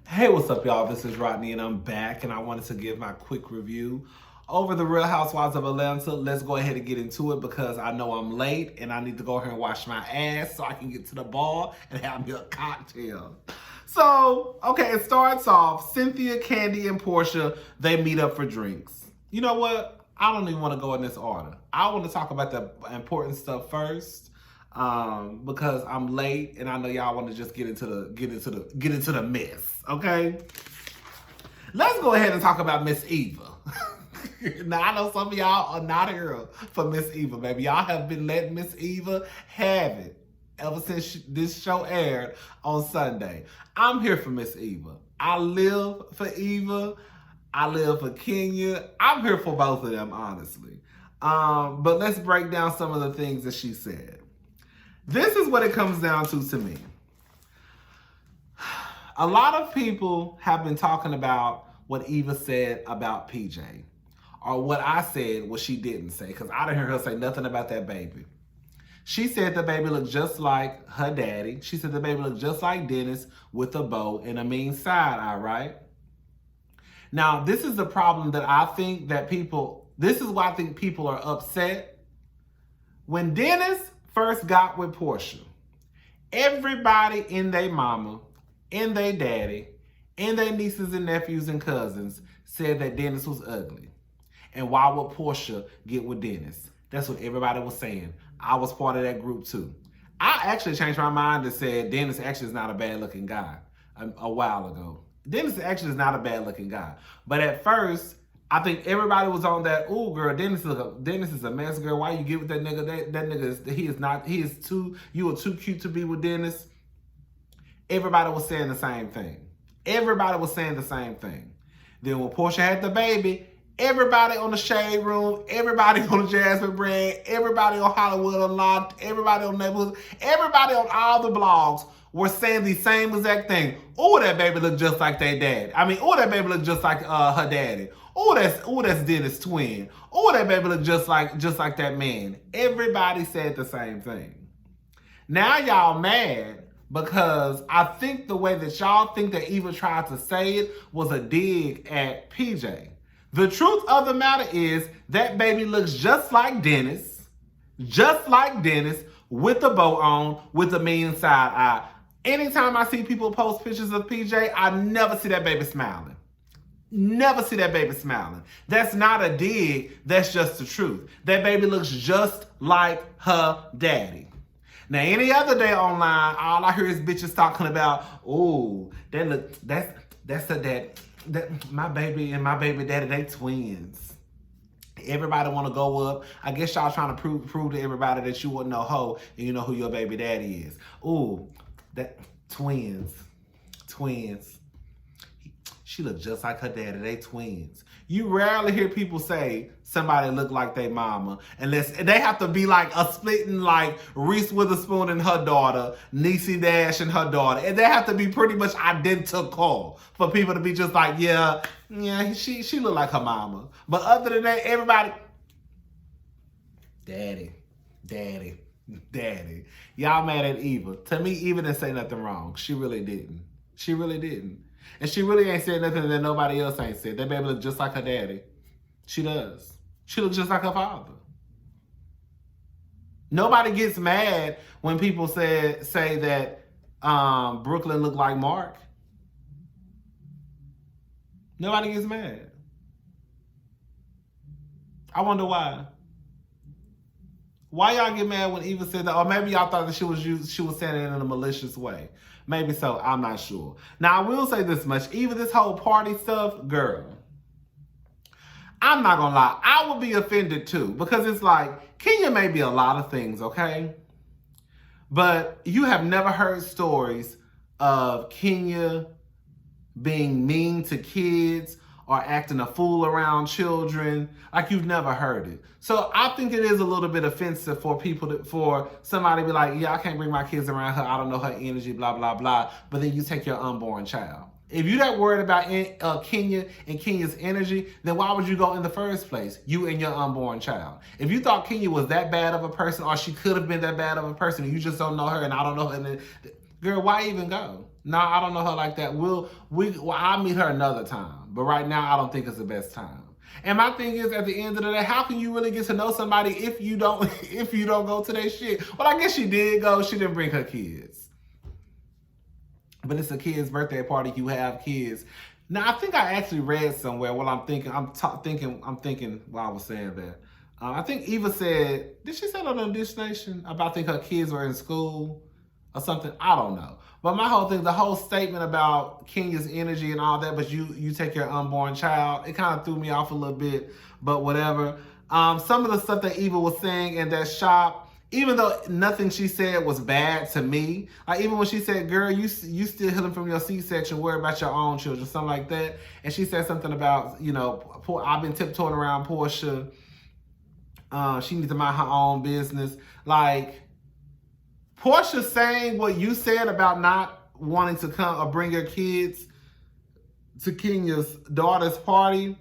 Hey, what's up, y'all? This is Rodney, and I'm back, and I wanted to give my quick review over the Real Housewives of Atlanta. Let's go ahead and get into it because I know I'm late, and I need to go ahead and wash my ass so I can get to the bar and have me a cocktail. So, okay, it starts off, Cynthia, Candy, and Portia, they meet up for drinks. You know what? I don't even want to go in this order. I want to talk about the important stuff first. Because I'm late and I know y'all want to just get into the mess, okay? Let's go ahead and talk about Miss Eva. Now I know some of y'all are not here for Miss Eva, baby. Y'all have been letting Miss Eva have it ever since this show aired on Sunday. I'm here for Miss Eva. I live for Eva. I live for Kenya. I'm here for both of them, honestly. But let's break down some of the things that she said. This is what it comes down to me. A lot of people have been talking about what Eva said about PJ. Or what I said, what she didn't say. Because I didn't hear her say nothing about that baby. She said the baby looked just like her daddy. She said the baby looked just like Dennis with a bow and a mean side eye, right? Now, this is the problem that I think that this is why I think people are upset. When Dennis first got with Portia, everybody in their mama, in their daddy, in their nieces and nephews and cousins said that Dennis was ugly. And why would Portia get with Dennis? That's what everybody was saying. I was part of that group too. I actually changed my mind and said Dennis actually is not a bad looking guy a while ago. Dennis actually is not a bad looking guy. But at first, I think everybody was on that, ooh, girl, Dennis is a mess, girl. Why you get with that nigga? That nigga you are too cute to be with Dennis. Everybody was saying the same thing. Everybody was saying the same thing. Then when Portia had the baby, everybody on the Shade Room, everybody on the Jasmine Brand, everybody on Hollywood Unlocked, everybody on Neighborhood, everybody on all the blogs were saying the same exact thing. Oh, that baby looked just like their dad. Oh, that baby looked just like her daddy. Oh, that's Dennis' twin. Oh, that baby looked just like that man. Everybody said the same thing. Now y'all mad because I think the way that y'all think that Eva tried to say it was a dig at PJ. The truth of the matter is that baby looks just like Dennis with the bow on, with the mean side eye. Anytime I see people post pictures of PJ, I never see that baby smiling. Never see that baby smiling. That's not a dig. That's just the truth. That baby looks just like her daddy. Now, any other day online, all I hear is bitches talking about, oh, that's her dad. My baby and my baby daddy, they twins. Everybody want to go up. I guess y'all trying to prove to everybody that you wasn't no hoe and you know who your baby daddy is. Ooh, that twins. She look just like her daddy. They twins. You rarely hear people say somebody look like their mama unless they have to be like a splitting like Reese Witherspoon and her daughter, Niecy Nash and her daughter. And they have to be pretty much identical for people to be just like, yeah, she look like her mama. But other than that, everybody, daddy. Y'all mad at Eva. To me, Eva didn't say nothing wrong. She really didn't. And she really ain't said nothing that nobody else ain't said. That baby look just like her daddy. She does. She looks just like her father. Nobody gets mad when people say that Brooklyn looked like Mark. Nobody gets mad. I wonder why. Why y'all get mad when Eva said that? Or maybe y'all thought that she was saying it in a malicious way. Maybe so. I'm not sure. Now, I will say this much. Eva, this whole party stuff, girl, I'm not going to lie. I would be offended too. Because it's like, Kenya may be a lot of things, okay? But you have never heard stories of Kenya being mean to kids or acting a fool around children. Like, you've never heard it. So I think it is a little bit offensive for for somebody to be like, yeah, I can't bring my kids around her. I don't know her energy, blah, blah, blah. But then you take your unborn child. If you're that worried about Kenya and Kenya's energy, then why would you go in the first place? You and your unborn child. If you thought Kenya was that bad of a person, or she could have been that bad of a person, and you just don't know her, and I don't know her, girl, why even go? No, I don't know her like that. I'll meet her another time. But right now, I don't think it's the best time. And my thing is, at the end of the day, how can you really get to know somebody if you don't if you don't go to their shit? Well, I guess she did go. She didn't bring her kids. But it's a kid's birthday party. You have kids. Now, I think I actually read somewhere. Well, I'm thinking while I was saying that. I think Eva said, did she say it on Dish Nation about I think her kids were in school or something? I don't know. But my whole thing, the whole statement about Kenya's energy and all that, but you take your unborn child, it kind of threw me off a little bit, but whatever. Some of the stuff that Eva was saying in that shop, even though nothing she said was bad to me, like even when she said, girl, you still healing from your C-section, worry about your own children, something like that. And she said something about, I've been tiptoeing around Portia. She needs to mind her own business. Like, Portia saying what you said about not wanting to come or bring your kids to Kenya's daughter's party,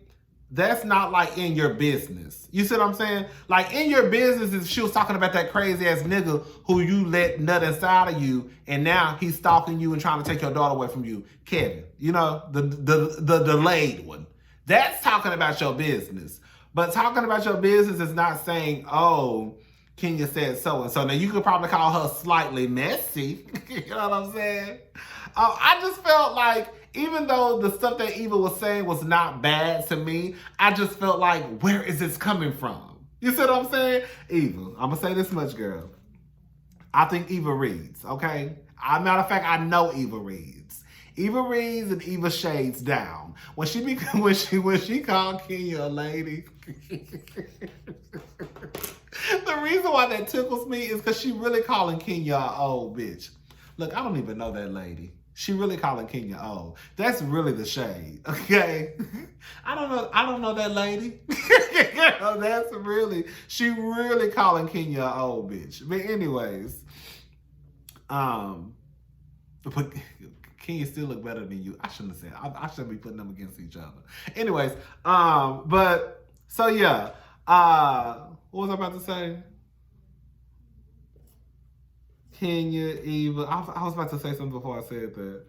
that's not like in your business. You see what I'm saying? Like in your business is she was talking about that crazy ass nigga who you let nut inside of you and now he's stalking you and trying to take your daughter away from you. Kevin, the delayed one. That's talking about your business. But talking about your business is not saying, oh, Kenya said so and so. Now you could probably call her slightly messy. You know what I'm saying? I just felt like even though the stuff that Eva was saying was not bad to me, I just felt like, where is this coming from? You see what I'm saying? Eva, I'm going to say this much, girl. I think Eva reads, okay? Matter of fact, I know Eva reads. Eva reads and Eva shades down. When she called Kenya a lady, the reason why that tickles me is because she really calling Kenya an old bitch. Look, I don't even know that lady. She really calling Kenya old. That's really the shade, okay? I don't know that lady. She really calling Kenya an old bitch. But anyways, but Kenya still look better than you. I shouldn't have said. I shouldn't be putting them against each other. Anyways, but so yeah. What was I about to say? Kenya, Eva. I was about to say something before I said that.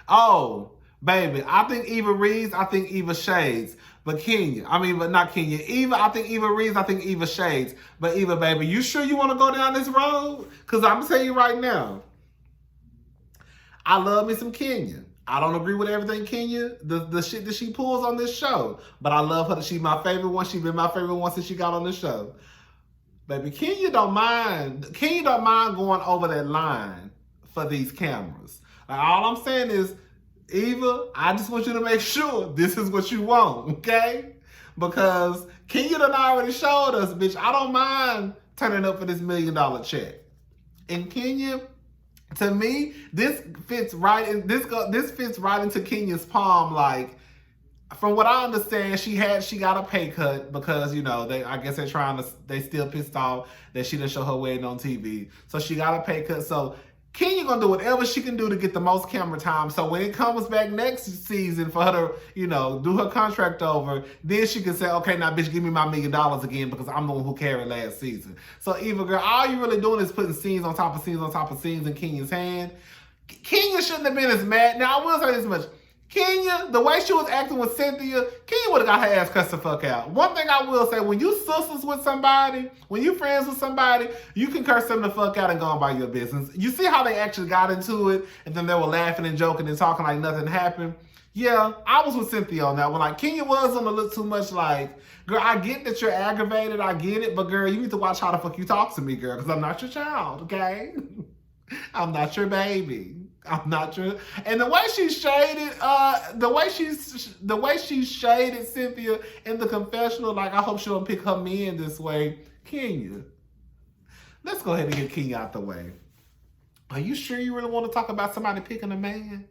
Oh, baby. I think Eva reads. I think Eva shades. But not Kenya. Eva, I think Eva reads. I think Eva shades. But Eva, baby, you sure you want to go down this road? Because I'm going to tell you right now. I love me some Kenya. I don't agree with everything Kenya, the shit that she pulls on this show. But I love her. She's my favorite one. She's been my favorite one since she got on the show. Baby, Kenya don't mind going over that line for these cameras. Like, all I'm saying is, Eva, I just want you to make sure this is what you want, okay? Because Kenya done already showed us, bitch, I don't mind turning up for this $1 million check. And Kenya, to me, this fits right into Kenya's palm. Like, from what I understand, she got a pay cut because I guess they still pissed off that she didn't show her wedding on TV. So she got a pay cut. So Kenya gonna do whatever she can do to get the most camera time. So when it comes back next season for her to, do her contract over, then she can say, okay, now bitch, give me my $1 million again because I'm the one who carried last season. So Eva, girl, all you really doing is putting scenes on top of scenes on top of scenes in Kenya's hand. Kenya shouldn't have been as mad. Now I will say this much. Kenya, the way she was acting with Cynthia, Kenya would have got her ass cussed the fuck out. One thing I will say, when you sisters with somebody, when you friends with somebody, you can curse them the fuck out and go on by your business. You see how they actually got into it, and then they were laughing and joking and talking like nothing happened? Yeah, I was with Cynthia on that one. Like, Kenya was on a little too much like, girl, I get that you're aggravated, I get it, but girl, you need to watch how the fuck you talk to me, girl, because I'm not your child, okay? I'm not your baby. I'm not sure. And the way she shaded, the way she shaded Cynthia in the confessional, like, I hope she don't pick her men this way. Kenya, let's go ahead and get Kenya out the way. Are you sure you really want to talk about somebody picking a man?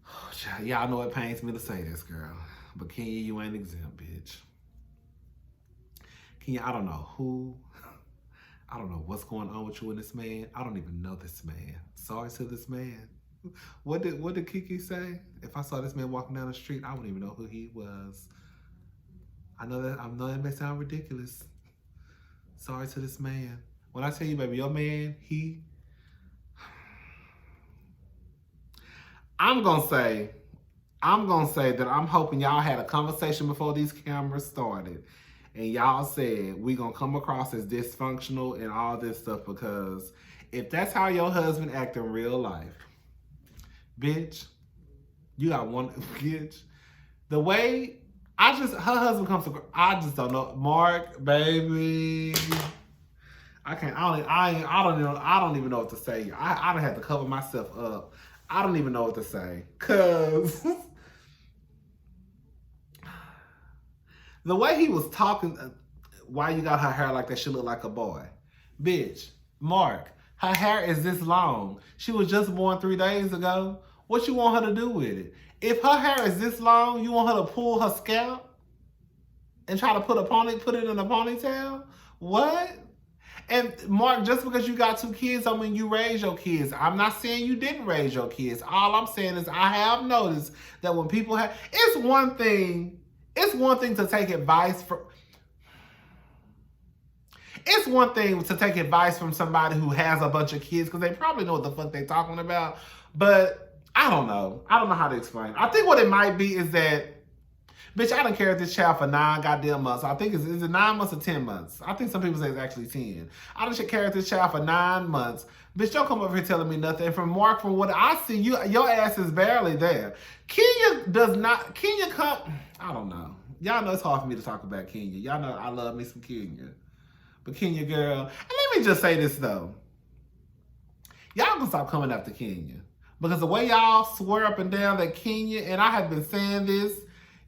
Oh, child, y'all know it pains me to say this, girl. But Kenya, you ain't exempt, bitch. Kenya, I don't know what's going on with you and this man. I don't even know this man. Sorry to this man. What did Kiki say? If I saw this man walking down the street, I wouldn't even know who he was. I know that may sound ridiculous. Sorry to this man. When I tell you, baby, your man, I'm gonna say that I'm hoping y'all had a conversation before these cameras started, and y'all said we gonna come across as dysfunctional and all this stuff, because if that's how your husband act in real life, bitch, you got one bitch. The way her husband comes to, I just don't know. Mark, baby, I can't. I don't even know what to say. I don't have to cover myself up. I don't even know what to say, cause the way he was talking, why you got her hair like that? She look like a boy, bitch. Mark, her hair is this long. She was just born 3 days ago. What you want her to do with it? If her hair is this long, you want her to pull her scalp and try to put it in a ponytail? What? And Mark, just because you got 2 kids, I mean you raised your kids. I'm not saying you didn't raise your kids. All I'm saying is I have noticed that when people have, it's one thing to take advice from. It's one thing to take advice from somebody who has a bunch of kids, because they probably know what the fuck they're talking about. But I don't know. I don't know how to explain. I think what it might be is that, bitch, I done carried this child for 9 goddamn months. I think is it 9 months or 10 months? I think some people say it's actually 10. I done carried this child for 9 months. Bitch, don't come over here telling me nothing. And from Mark, from what I see, your ass is barely there. Kenya come. I don't know. Y'all know it's hard for me to talk about Kenya. Y'all know I love me some Kenya. But Kenya, girl, and let me just say this though. Y'all can stop coming after Kenya. Because the way y'all swear up and down that Kenya, and I have been saying this,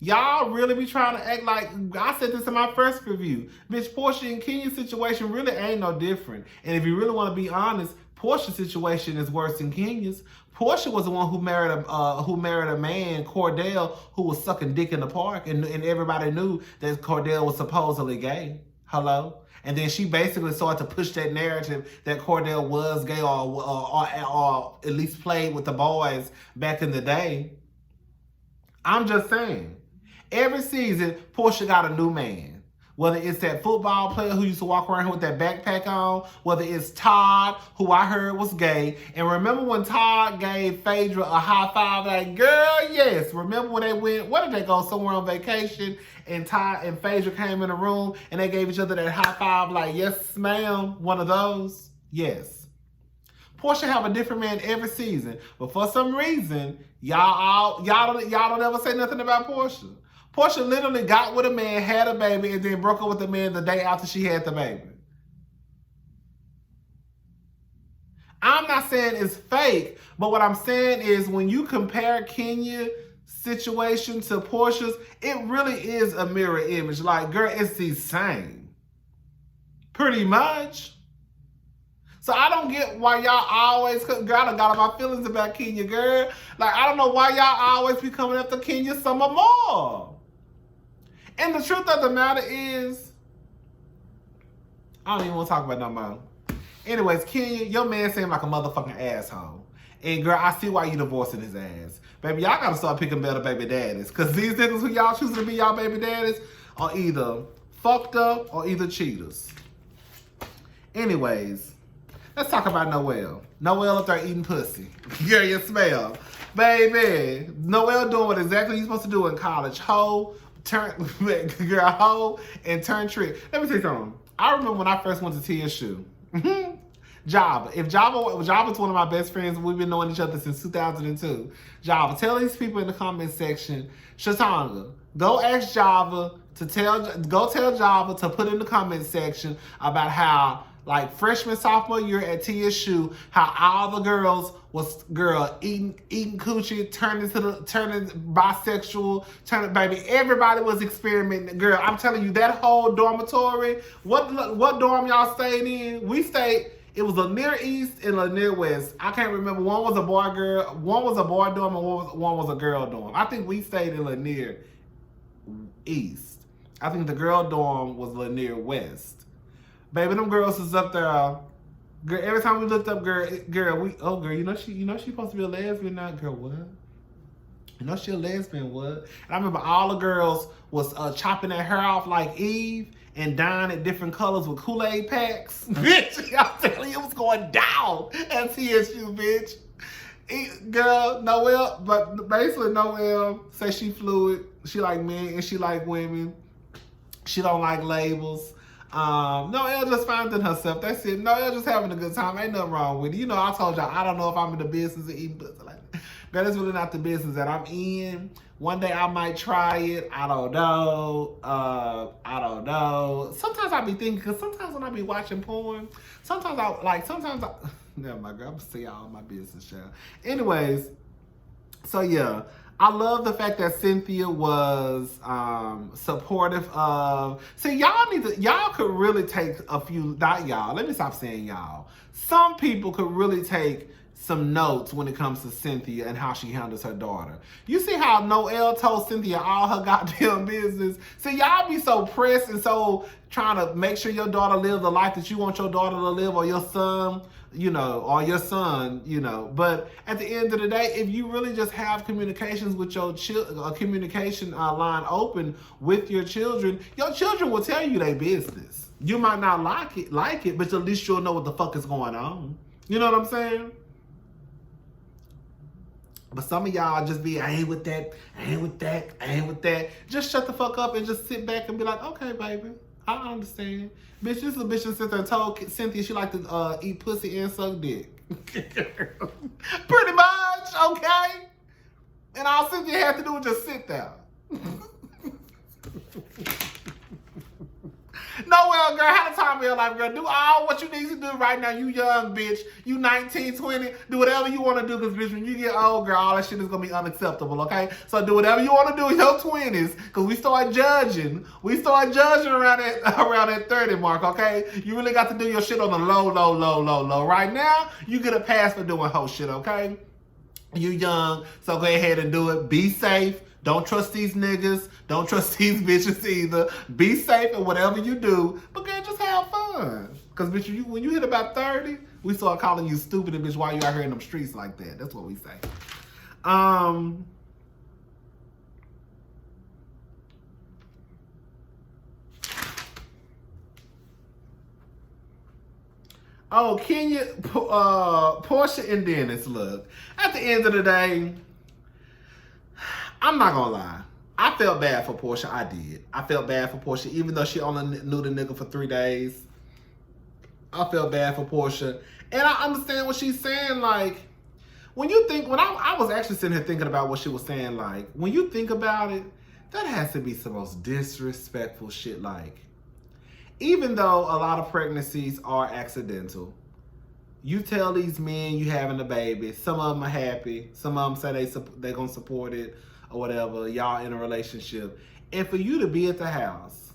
y'all really be trying to act like, I said this in my first review, bitch, Portia and Kenya's situation really ain't no different. And if you really want to be honest, Portia's situation is worse than Kenya's. Portia was the one who married a man, Cordell, who was sucking dick in the park, and everybody knew that Cordell was supposedly gay. Hello? And then she basically started to push that narrative that Cordell was gay, or at least played with the boys back in the day. I'm just saying. Every season, Portia got a new man. Whether it's that football player who used to walk around here with that backpack on, whether it's Todd, who I heard was gay. And remember when Todd gave Phaedra a high five? Like, girl, yes. Remember when they went, where did they go? Somewhere on vacation. And Todd and Phaedra came in the room and they gave each other that high five, like, yes, ma'am. One of those. Yes. Portia have a different man every season. But for some reason, y'all don't ever say nothing about Portia. Portia literally got with a man, had a baby, and then broke up with the man the day after she had the baby. I'm not saying it's fake, but what I'm saying is when you compare Kenya's situation to Portia's, it really is a mirror image. Like, girl, it's the same. Pretty much. So I don't get why y'all always, girl, I done got all my feelings about Kenya, girl. Like, I don't know why y'all always be coming after Kenya some more. And the truth of the matter is, I don't even want to talk about no more. Anyways, Kenya, your man seemed like a motherfucking asshole. And girl, I see why you divorcing his ass. Baby, y'all gotta start picking better baby daddies. Because these niggas who y'all choosing to be y'all baby daddies are either fucked up or either cheaters. Anyways, let's talk about Noelle. Noelle up there eating pussy. Girl, you smell. Baby, Noelle doing what exactly you're supposed to do in college. Hoe, turn, girl, hoe, and turn trick. Let me tell you something. I remember when I first went to TSU. Java. If Java's one of my best friends, we've been knowing each other since 2002. Java, tell these people in the comment section, Shatanga, go tell Java to put in the comment section about how, like, freshman, sophomore year at TSU, how all the girls was, eating coochie, turning bisexual, baby, everybody was experimenting. Girl, I'm telling you, that whole dormitory, what dorm y'all stayed in? We stayed, it was Lanier East and Lanier West. I can't remember. One was a boy dorm and one was a girl dorm. I think we stayed in Lanier East. I think the girl dorm was Lanier West. Baby, them girls was up there. Girl, every time we looked up, girl, you know she supposed to be a lesbian now. Girl, what? You know she a lesbian, what? And I remember all the girls was chopping their hair off like Eve, and dine at different colors with Kool-Aid packs. Bitch, I'm telling you, it was going down at TSU, bitch. Girl, Noelle, but basically Noelle says she fluid. She like men and she like women. She don't like labels. Noelle just finding herself. That's it. Noelle just having a good time. Ain't nothing wrong with it. You know, I told y'all, I don't know if I'm in the business of eating pussy like that. That is really not the business that I'm in. One day I might try it. I don't know. I don't know. Sometimes I be thinking, because sometimes when I be watching porn, sometimes I, never mind, girl, I'm gonna see y'all my business, child. Anyways, so yeah. I love the fact that Cynthia was supportive of. See, y'all could really take a few. Not y'all. Let me stop saying y'all. Some people could really take some notes when it comes to Cynthia and how she handles her daughter. You see how Noelle told Cynthia all her goddamn business. See, y'all be so pressed and so trying to make sure your daughter lives the life that you want your daughter to live, or your son. Or your son, But at the end of the day, if you really just have communications with your communication line open with your children will tell you their business. You might not like it, but at least you'll know what the fuck is going on. You know what I'm saying? But some of y'all just be, I ain't with that. Just shut the fuck up and just sit back and be like, okay, baby. I understand. Bitch, this little bitch just sit there and told Cynthia she like to eat pussy and suck dick. Pretty much, okay? And all Cynthia had to do was just sit there. Noelle, girl, have a time of your life, girl. Do all what you need to do right now. You young, bitch. You 19, 20. Do whatever you want to do, because, bitch, when you get old, girl, all that shit is going to be unacceptable, okay? So do whatever you want to do in your 20s, because we start judging. Around that 30 mark, okay? You really got to do your shit on the low. Right now, you get a pass for doing whole shit, okay? You young, so go ahead and do it. Be safe. Don't trust these niggas. Don't trust these bitches either. Be safe in whatever you do. But girl, just have fun. Because, bitch, when you hit about 30, we start calling you stupid and bitch while you out here in them streets like that. That's what we say. Oh, Kenya, Portia and Dennis, look. At the end of the day, I'm not gonna lie. I felt bad for Portia. I did. I felt bad for Portia, even though she only knew the nigga for 3 days. I felt bad for Portia. And I understand what she's saying. Like, when I was actually sitting here thinking about what she was saying, like, when you think about it, that has to be some most disrespectful shit. Like, even though a lot of pregnancies are accidental, you tell these men you having a baby. Some of them are happy. Some of them say they're going to support it or whatever. Y'all in a relationship. And for you to be at the house,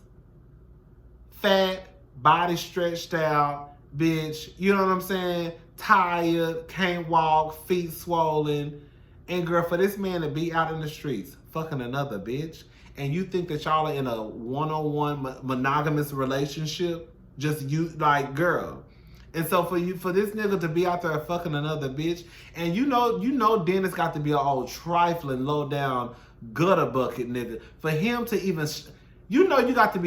fat, body stretched out, bitch, you know what I'm saying? Tired, can't walk, feet swollen. And girl, for this man to be out in the streets, fucking another bitch, and you think that y'all are in a one-on-one monogamous relationship, just you, like, girl. And so for this nigga to be out there fucking another bitch, and you know Dennis got to be an old trifling, low down, gutter bucket nigga. For him to even, these niggas got to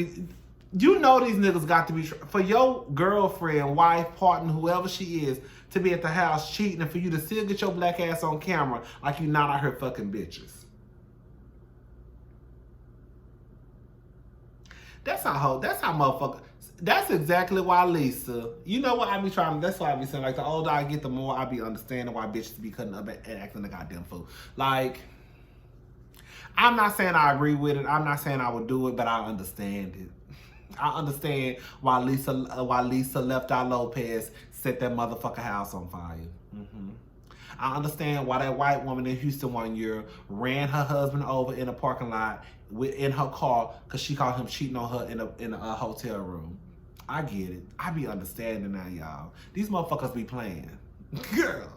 be, for your girlfriend, wife, partner, whoever she is, to be at the house cheating, and for you to still get your black ass on camera like you not out here fucking bitches. That's how motherfucker. That's exactly why Lisa. You know what I be trying. That's why I be saying, like, the older I get, the more I be understanding why bitches be cutting up and acting a goddamn fool. Like, I'm not saying I agree with it. I'm not saying I would do it, but I understand it. I understand why Lisa left out Lopez, set that motherfucker house on fire. Mm-hmm. I understand why that white woman in Houston one year ran her husband over in a parking lot in her car because she caught him cheating on her in a hotel room. I get it. I be understanding now, y'all. These motherfuckers be playing. Girl.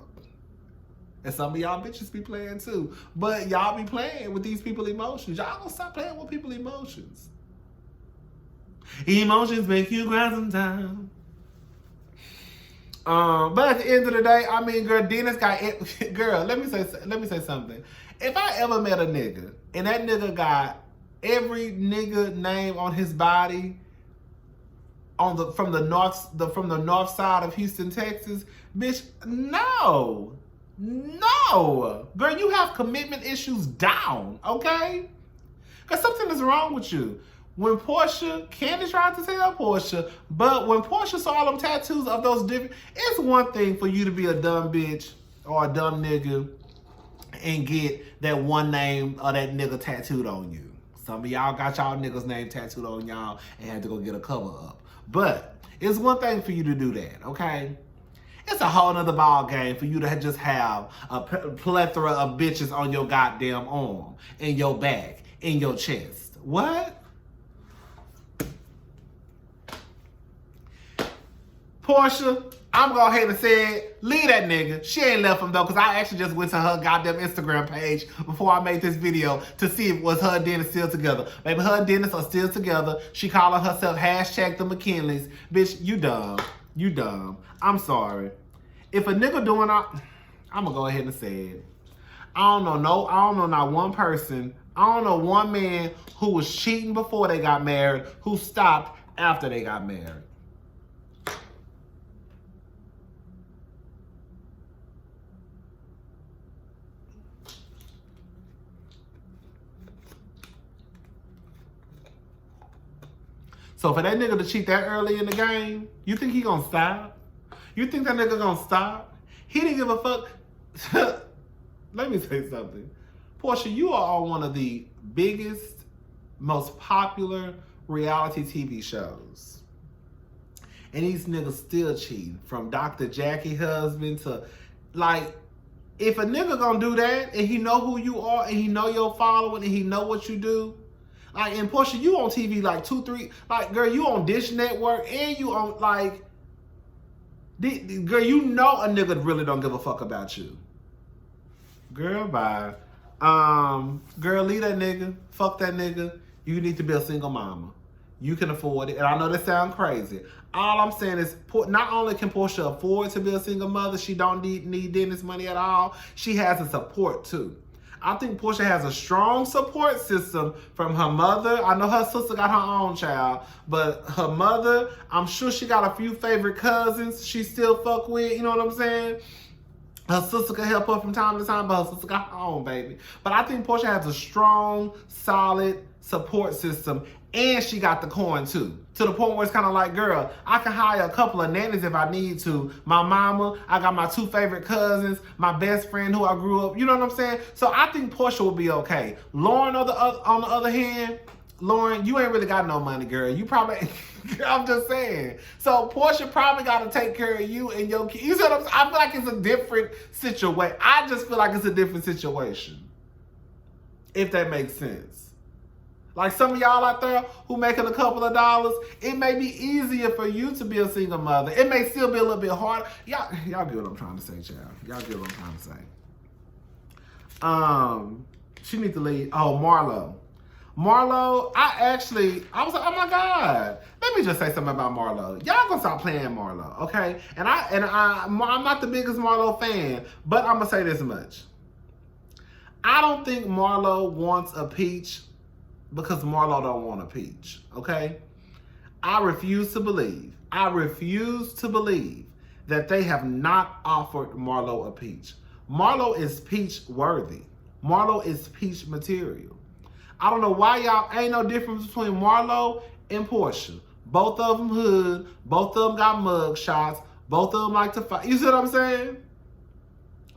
And some of y'all bitches be playing too. But y'all be playing with these people's emotions. Y'all gonna stop playing with people's emotions. Emotions make you cry sometimes. But at the end of the day, I mean, girl, Dennis got it. Girl, let me say something. If I ever met a nigga and that nigga got every nigga name on his body from the north side of Houston, Texas, bitch, no. No. Girl, you have commitment issues down, okay? Because something is wrong with you. When Portia, Candy tried to tell Portia, but when Portia saw all them tattoos of those different, it's one thing for you to be a dumb bitch or a dumb nigga and get that one name of that nigga tattooed on you. Some of y'all got y'all niggas' name tattooed on y'all and had to go get a cover up. But it's one thing for you to do that, okay? It's a whole nother ball game for you to just have a plethora of bitches on your goddamn arm, in your back, in your chest. What? Portia, I'm going to go ahead and say it. Leave that nigga. She ain't left him though, because I actually just went to her goddamn Instagram page before I made this video to see if was her and Dennis still together. Baby, her and Dennis are still together. She calling herself hashtag the McKinleys. Bitch, you dumb. You dumb. I'm sorry. If a nigga doing I'm going to go ahead and say it. I don't know not one person. I don't know one man who was cheating before they got married who stopped after they got married. So for that nigga to cheat that early in the game, you think he gonna stop? You think that nigga gonna stop? He didn't give a fuck. Let me say something. Portia, you are on one of the biggest, most popular reality TV shows. And these niggas still cheating. From Dr. Jackie husband to, like, if a nigga gonna do that and he know who you are and he know your following and he know what you do, like, and Portia, you on TV like 2, 3, like, girl, you on Dish Network and you on, like, girl, you know a nigga really don't give a fuck about you. Girl, bye. Girl, leave that nigga. Fuck that nigga. You need to be a single mama. You can afford it. And I know that sounds crazy. All I'm saying is, not only can Portia afford to be a single mother, she don't need Dennis money at all. She has a support too. I think Portia has a strong support system from her mother. I know her sister got her own child, but her mother, I'm sure she got a few favorite cousins she still fuck with, you know what I'm saying? Her sister can help her from time to time, but her sister got her own baby. But I think Portia has a strong, solid support system, and she got the coin too. To the point where it's kind of like, girl, I can hire a couple of nannies if I need to. My mama, I got my 2 favorite cousins, my best friend who I grew up, you know what I'm saying? So I think Portia will be okay. Lauren, on the other hand, Lauren, you ain't really got no money, girl. You probably, I'm just saying. So Portia probably got to take care of you and your kids. You see what I'm saying? I feel like it's a different situation. I just feel like it's a different situation. If that makes sense. Like some of y'all out there who making a couple of dollars, it may be easier for you to be a single mother. It may still be a little bit harder. Y'all get what I'm trying to say, child. Y'all get what I'm trying to say. She needs to leave. Oh, Marlo. Marlo, I was like, oh my God. Let me just say something about Marlo. Y'all gonna stop playing Marlo, okay? And I'm not the biggest Marlo fan, but I'm gonna say this much. I don't think Marlo wants a peach because Marlo don't want a peach, okay? I refuse to believe that they have not offered Marlo a peach. Marlo is peach worthy. Marlo is peach material. I don't know why y'all ain't no difference between Marlo and Portia. Both of them hood, both of them got mug shots, both of them like to fight. You see what I'm saying?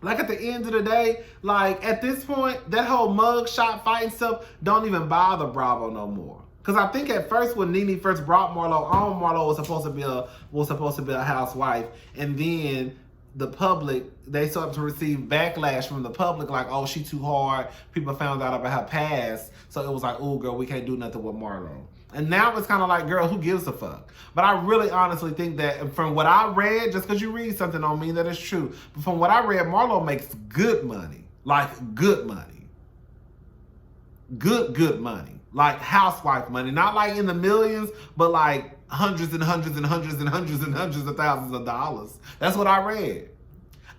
Like at the end of the day, like at this point, that whole mug shot fighting stuff don't even bother Bravo no more. Cause I think at first when Nene first brought Marlo on, Marlo was supposed to be a housewife, and then the public, they started to receive backlash from the public, like, oh, she too hard. People found out about her past, so it was like, oh, girl, we can't do nothing with Marlo. And now it's kind of like, girl, who gives a fuck? But I really honestly think that from what I read, just because you read something don't mean that it's true. But from what I read, Marlo makes good money. Like good money. Good money. Like housewife money. Not like in the millions, but like hundreds and hundreds and hundreds and hundreds and hundreds of thousands of dollars. That's what I read.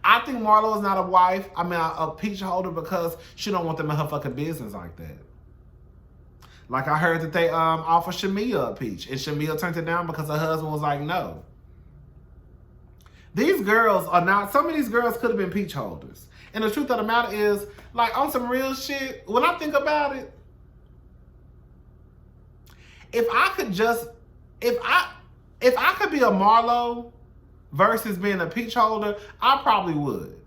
I think Marlo is not a wife, a peach holder, because she don't want them in her fucking business like that. Like I heard that they offered Shamia a peach, and Shamia turned it down because her husband was like, no. These girls are not, some of these girls could have been peach holders. And the truth of the matter is, like on some real shit, when I think about it, if I could be a Marlo versus being a peach holder, I probably would.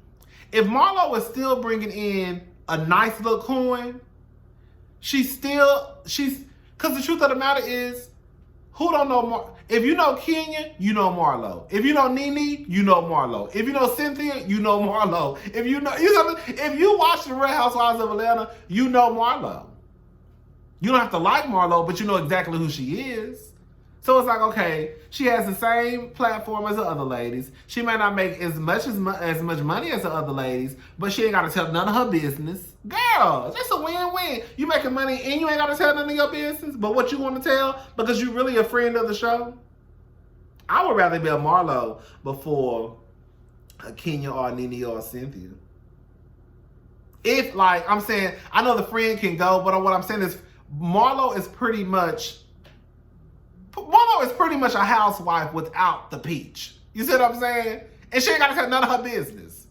If Marlo was still bringing in a nice little coin, she's, because the truth of the matter is, who don't know if you know Kenya, you know Marlo. If you know Nene, you know Marlo. If you know Cynthia, you know Marlo. If you watch the Real Housewives of Atlanta, you know Marlo. You don't have to like Marlo, but you know exactly who she is. So it's like, okay, she has the same platform as the other ladies. She may not make as much money as the other ladies, but she ain't got to tell none of her business. Girl, that's a win-win. You making money and you ain't got to tell none of your business, but what you want to tell because you really a friend of the show? I would rather be a Marlo before a Kenya or a Nene or a Cynthia. If, like, I'm saying, I know the friend can go, but what I'm saying is Marlo is pretty much a housewife without the peach. You see what I'm saying? And she ain't got to tell none of her business.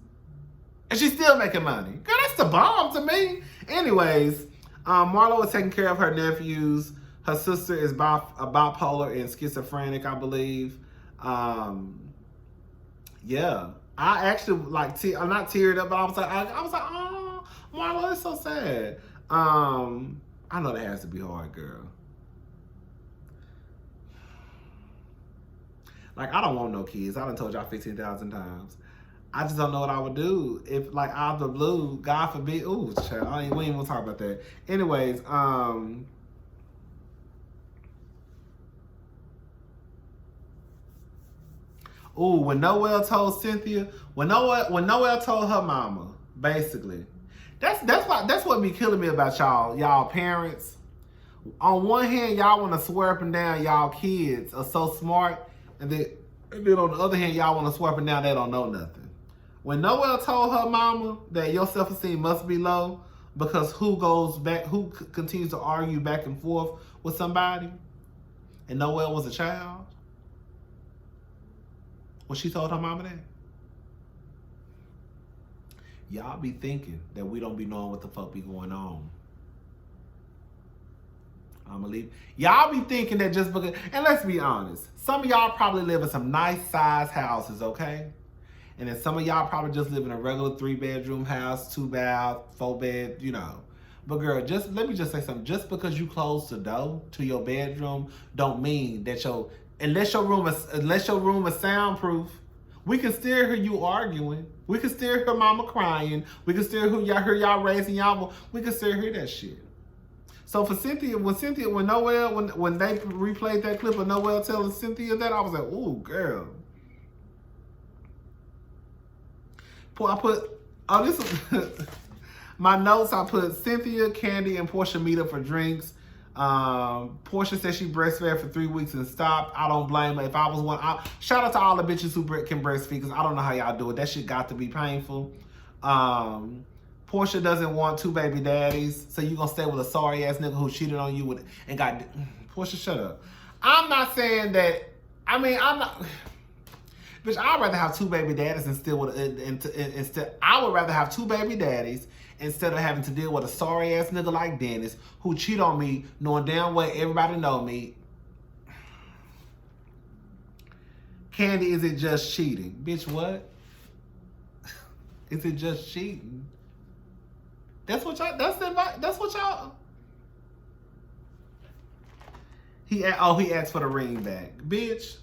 And she's still making money. Girl, that's the bomb to me. Anyways, Marlo is taking care of her nephews. Her sister is bipolar and schizophrenic, I believe. Yeah. I actually, like, I'm not teared up, but I was like, oh, Marlo, it's so sad. I know that has to be hard, girl. Like, I don't want no kids. I done told y'all 15,000 times. I just don't know what I would do if, like, out of the blue, God forbid. Ooh, child, we ain't even gonna talk about that. Anyways, when Noelle told Cynthia, when Noelle told her mama, basically, that's what be killing me about y'all parents. On one hand, y'all want to swear up and down y'all kids are so smart, and then on the other hand, y'all want to swear up and down they don't know nothing. When Noelle told her mama that your self-esteem must be low because who continues to argue back and forth with somebody, and Noelle was a child, when she told her mama that, y'all be thinking that we don't be knowing what the fuck be going on. I'm gonna leave. Y'all be thinking that just because, and let's be honest, some of y'all probably live in some nice size houses, okay? And then some of y'all probably just live in a regular 3-bedroom house, 2-bath, 4-bed, you know. But girl, let me just say something. Just because you close the door to your bedroom don't mean that unless your room is soundproof, we can still hear you arguing. We can still hear mama crying. We can still hear y'all raising y'all. We can still hear that shit. So for Cynthia, when they replayed that clip of Noelle telling Cynthia that, I was like, ooh, girl. My notes, I put Cynthia, Candy, and Portia meet up for drinks. Portia said she breastfed for 3 weeks and stopped. I don't blame her. If I was one, shout out to all the bitches who can breastfeed, because I don't know how y'all do it. That shit got to be painful. Portia doesn't want 2 baby daddies, so you gonna stay with a sorry ass nigga who cheated on you and got. Portia, shut up. I'm not saying that. I mean, I'm not. Bitch, I'd rather have 2 baby daddies I would rather have 2 baby daddies instead of having to deal with a sorry ass nigga like Dennis who cheat on me, knowing damn well everybody know me. Candy, is it just cheating? Bitch, what? Is it just cheating? That's what y'all. He asked for the ring back. Bitch,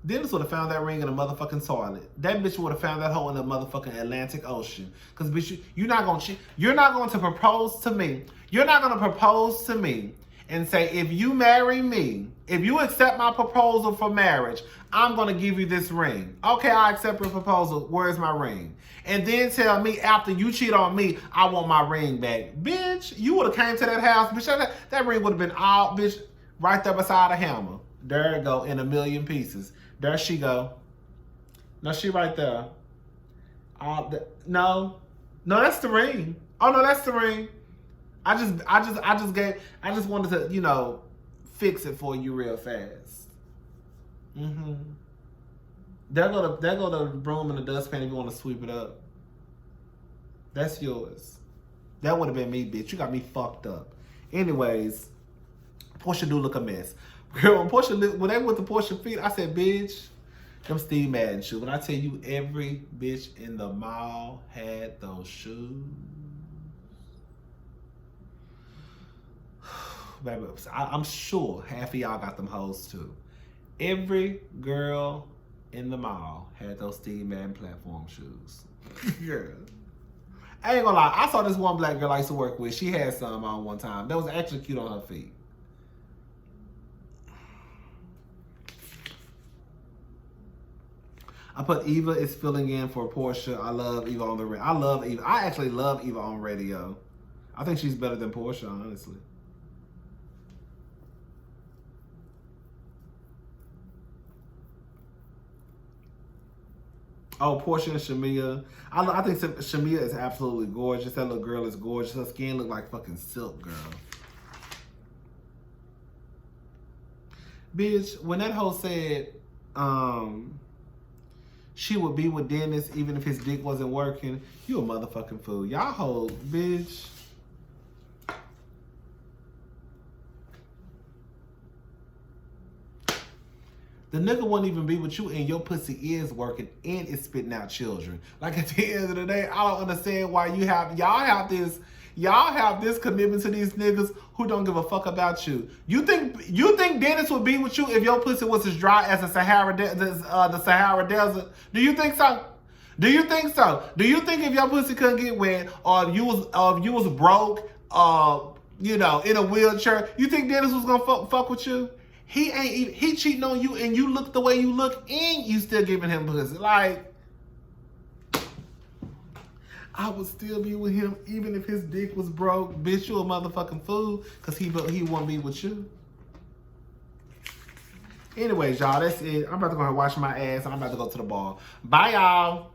Dennis would have found that ring in a motherfucking toilet. That bitch would have found that hole in the motherfucking Atlantic Ocean. Because, bitch, you're not going to cheat. You're not going to propose to me. You're not going to propose to me and say, if you marry me, if you accept my proposal for marriage, I'm going to give you this ring. Okay, I accept your proposal. Where's my ring? And then tell me after you cheat on me, I want my ring back. Bitch, you would have came to that house. Bitch, that ring would have been all, bitch, right there beside a hammer. There it go, in a million pieces. There she go. No, she right there. No, that's the ring. Oh, no, that's the ring. I just wanted to, fix it for you real fast. Mm-hmm. There go the broom and the dustpan if you want to sweep it up. That's yours. That would have been me, bitch. You got me fucked up. Anyways, Portia do look a mess. Girl, when they went to Portia feet, I said, bitch, them Steve Madden shoes. When I tell you every bitch in the mall had those shoes. Baby, I'm sure half of y'all got them hoes too. Every girl in the mall had those Steve Madden platform shoes. Girl. I ain't gonna lie, I saw this one black girl I used to work with. She had some on one time. That was actually cute on her feet. I put Eva is filling in for Portia. I love Eva on the radio. I love Eva. I actually love Eva on radio. I think she's better than Portia, honestly. Oh, Portia and Shamia. I think Shamia is absolutely gorgeous. That little girl is gorgeous. Her skin look like fucking silk, girl. Bitch, when that hoe said she would be with Dennis even if his dick wasn't working, you a motherfucking fool. Y'all hoe, bitch. The nigga won't even be with you and your pussy is working and it's spitting out children. Like at the end of the day, I don't understand why y'all have this commitment to these niggas who don't give a fuck about you. You think Dennis would be with you if your pussy was as dry as the Sahara Desert? Do you think so? Do you think so? Do you think if your pussy couldn't get wet or if you was broke in a wheelchair, you think Dennis was gonna fuck with you? He cheating on you and you look the way you look and you still giving him pussy. Like, I would still be with him even if his dick was broke. Bitch, you a motherfucking fool because he won't be with you. Anyways, y'all, that's it. I'm about to go and wash my ass and I'm about to go to the bar. Bye, y'all.